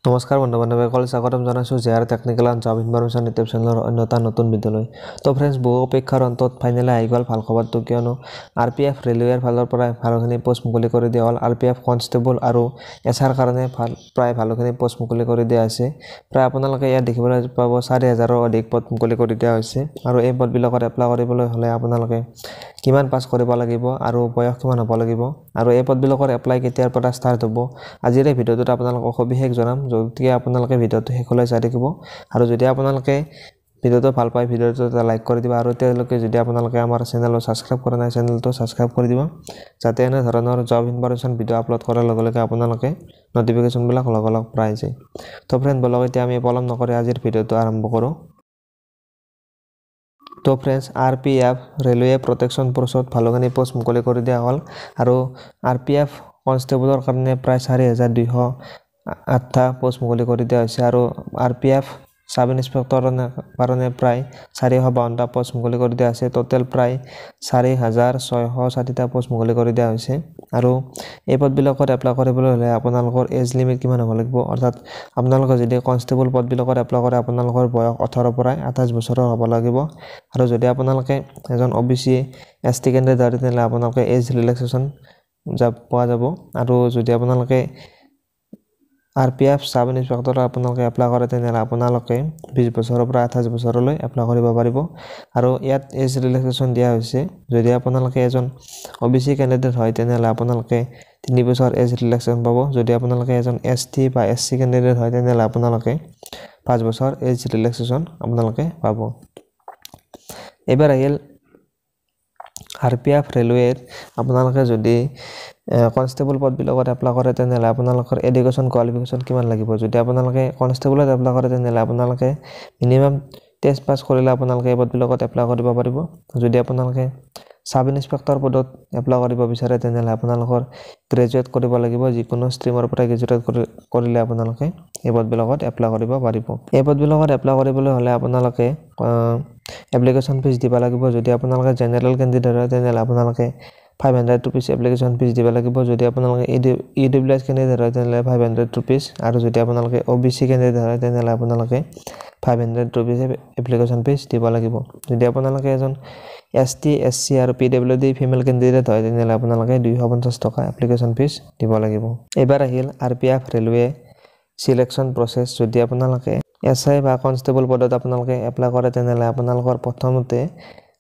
নমস্কাৰ বন্ধু-বান্ধৱীসকল, স্বাগতম জনাইছোঁ JR technical and job information YouTube চেনেলৰ অন্য এটা নতুন ভিডিঅ'লৈ। তো ফ্ৰেণ্ডছ, বহু অপেক্ষাৰ অন্তত ফাইনেলি আহি গ'ল ভাল খবৰটো, কিয়নো RPF ৰেলৱেৰ ফালৰ পৰা ভালেখিনি পোষ্ট মুকলি কৰি দিয়া হ'ল। RPF কনষ্টেবল আৰু SR কাৰণে প্ৰায় ভালেখিনি পোষ্ট মুকলি কৰি দিয়া হৈছে। প্ৰায় আপোনালোকে ইয়াত দেখিবলৈ পাব 4000ৰো অধিক পদ মুকলি কৰি দিয়া হৈছে। আৰু এই পদবিলাকত এপ্লাই কৰিবলৈ হ'লে আপোনালোকে কিমান পাছ কৰিব লাগিব আৰু বয়স কিমান হ'ব লাগিব আৰু এই পদবিলাকৰ এপ্লাই কেতিয়াৰ পৰা ষ্টাৰ্ট হ'ব, আজিৰ এই ভিডিঅ'টোত আপোনালোকক সবিশেষ জনাম। গতিকে আপোনালোকে ভিডিঅ'টো শেষলৈ চাই থাকিব। আৰু যদি আপোনালোকে ভিডিঅ'টো ভাল পায়, ভিডিঅ'টো এটা লাইক কৰি দিব। আৰু তেওঁলোকে যদি আপোনালোকে আমাৰ চেনেলটো ছাবস্ক্ৰাইব কৰা নাই, চেনেলটো ছাবস্ক্ৰাইব কৰি দিব, যাতে এনে ধৰণৰ জব ইনফৰমেশ্যন ভিডিঅ' আপলোড কৰাৰ লগে লগে আপোনালোকে নটিফিকেশ্যনবিলাক লগালগ পাই যায়। তো ফ্ৰেণ্ড, বলক এতিয়া আমি পলম নকৰি আজিৰ ভিডিঅ'টো আৰম্ভ কৰোঁ। তো ফ্ৰেণ্ডছ, RPF ৰেলৱে প্ৰটেকশ্যন ফ'ৰ্চত ভালেখিনি পোষ্ট মুকলি কৰি দিয়া হ'ল। আৰু RPF কনষ্টেবলৰ কাৰণে প্ৰায় 4208টা পোষ্ট মুকলি কৰি দিয়া হৈছে। আৰু RPF চাব ইনস্পেক্টৰৰ কাৰণে প্ৰায় 452টা পোষ্ট মুকলি কৰি দিয়া হৈছে। টোটেল প্ৰায় 4660টা পোষ্ট মুকলি কৰি দিয়া হৈছে। আৰু এই পদবিলাকত এপ্লাই কৰিবলৈ হ'লে আপোনালোকৰ এজ লিমিট কিমান হ'ব লাগিব, অৰ্থাৎ আপোনালোকে যদি কনষ্টেবল পদবিলাকত এপ্লাই কৰে আপোনালোকৰ বয়স 18ৰ পৰা 28 বছৰৰ হ'ব লাগিব। আৰু যদি আপোনালোকে এজন OBC ST কেণ্ডিডেট হয়, তেনেহ'লে আপোনালোকে এজ ৰিলেক্সেশ্যন পোৱা যাব। আৰু যদি আপোনালোকে RPF চাব ইনস্পেক্টৰ আপোনালোকে এপ্লাই কৰে, তেনেহ'লে আপোনালোকে 20 বছৰৰ পৰা 28 বছৰলৈ এপ্লাই কৰিব পাৰিব। আৰু ইয়াত এজ ৰিলেক্সেশ্যন দিয়া হৈছে। যদি আপোনালোকে এজন OBC কেণ্ডিডেট হয়, তেনেহ'লে আপোনালোকে 3 বছৰ এজ ৰিলেক্সেশ্যন পাব। যদি আপোনালোকে এজন ST বা SC কেণ্ডিডেট হয়, তেনেহ'লে আপোনালোকে 5 বছৰ এজ ৰিলেক্সেশ্যন আপোনালোকে পাব। এইবাৰ আহিল RPF ৰেলৱেৰ আপোনালোকে যদি কনষ্টেবল পদবিলাকত এপ্লাই কৰে, তেনেহ'লে আপোনালোকৰ এডুকেশ্যন কোৱালিফিকেশ্যন কিমান লাগিব। যদি আপোনালোকে কনষ্টেবলত এপ্লাই কৰে, তেনেহ'লে আপোনালোকে মিনিমাম টেষ্ট পাছ কৰিলে আপোনালোকে এই পদবিলাকত এপ্লাই কৰিব পাৰিব। যদি আপোনালোকে চাব ইনস্পেক্টৰ পদত এপ্লাই কৰিব বিচাৰে, তেনেহ'লে আপোনালোকৰ গ্ৰেজুৱেট কৰিব লাগিব। যিকোনো ষ্ট্ৰীমৰ পৰা গ্ৰেজুৱেট কৰিলে আপোনালোকে এই পদবিলাকত এপ্লাই কৰিব পাৰিব। এই পদবিলাকত এপ্লাই কৰিবলৈ হ'লে আপোনালোকে এপ্লিকেশ্যন ফিজ দিব লাগিব। যদি আপোনালোকে জেনেৰেল কেণ্ডিডেট হয়, তেনেহ'লে আপোনালোকে 500 rupees এপ্লিকেশ্যন ফিজ দিব লাগিব। যদি আপোনালোকে EWS কেণ্ডিডেট হয়, তেনেহ'লে 500 rupees। আৰু যদি আপোনালোকে OBC কেণ্ডিডেট হয়, তেনেহ'লে আপোনালোকে 500 rupees এপ্লিকেশ্যন ফিজ দিব লাগিব। যদি আপোনালোকে এজন ST SC আৰু PWD ফিমেল কেণ্ডিডেট হয়, তেনেহ'লে আপোনালোকে 250 টকা এপ্লিকেশ্যন ফিজ দিব লাগিব। এইবাৰ আহিল RPF ৰেলৱে চিলেকশ্যন প্ৰচেছ। যদি আপোনালোকে SI বা কনষ্টেবল পদত আপোনালোকে এপ্লাই কৰে, তেনেহ'লে আপোনালোকৰ প্ৰথমতে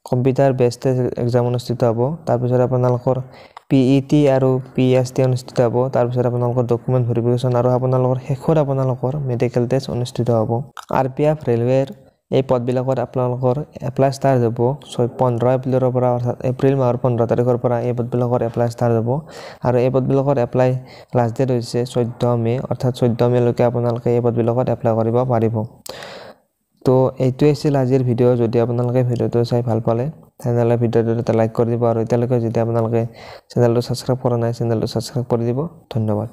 কম্পিউটাৰ বেছড টেষ্ট এক্সাম অনুষ্ঠিত হ'ব। তাৰপিছত আপোনালোকৰ PET আৰু PST অনুষ্ঠিত হ'ব। তাৰপিছত আপোনালোকৰ ডকুমেণ্ট ভেৰিফিকেশ্যন আৰু আপোনালোকৰ শেষত আপোনালোকৰ মেডিকেল টেষ্ট অনুষ্ঠিত হ'ব। RPF ৰেলৱেৰ এই পদবিলাকত আপোনালোকৰ এপ্লাই ষ্টাৰ্ট হ'ব 15 এপ্ৰিলৰ পৰা, অৰ্থাৎ এপ্ৰিল মাহৰ 15 তাৰিখৰ পৰা এই পদবিলাকৰ এপ্লাই ষ্টাৰ্ট হ'ব। আৰু এই পদবিলাকত এপ্লাই লাষ্ট ডেট হৈছে 14 মে', অৰ্থাৎ 14 মে'লৈকে আপোনালোকে এই পদবিলাকত এপ্লাই কৰিব পাৰিব। তো এইটোৱে আছিল আজিৰ ভিডিঅ'। যদি আপোনালোকে ভিডিঅ'টো চাই ভাল পালে, তেনেহ'লে ভিডিঅ'টো এটা লাইক কৰি দিব। আৰু এতিয়ালৈকে যদি আপোনালোকে চেনেলটো ছাবস্ক্ৰাইব কৰা নাই, চেনেলটো ছাবস্ক্ৰাইব কৰি দিব। ধন্যবাদ।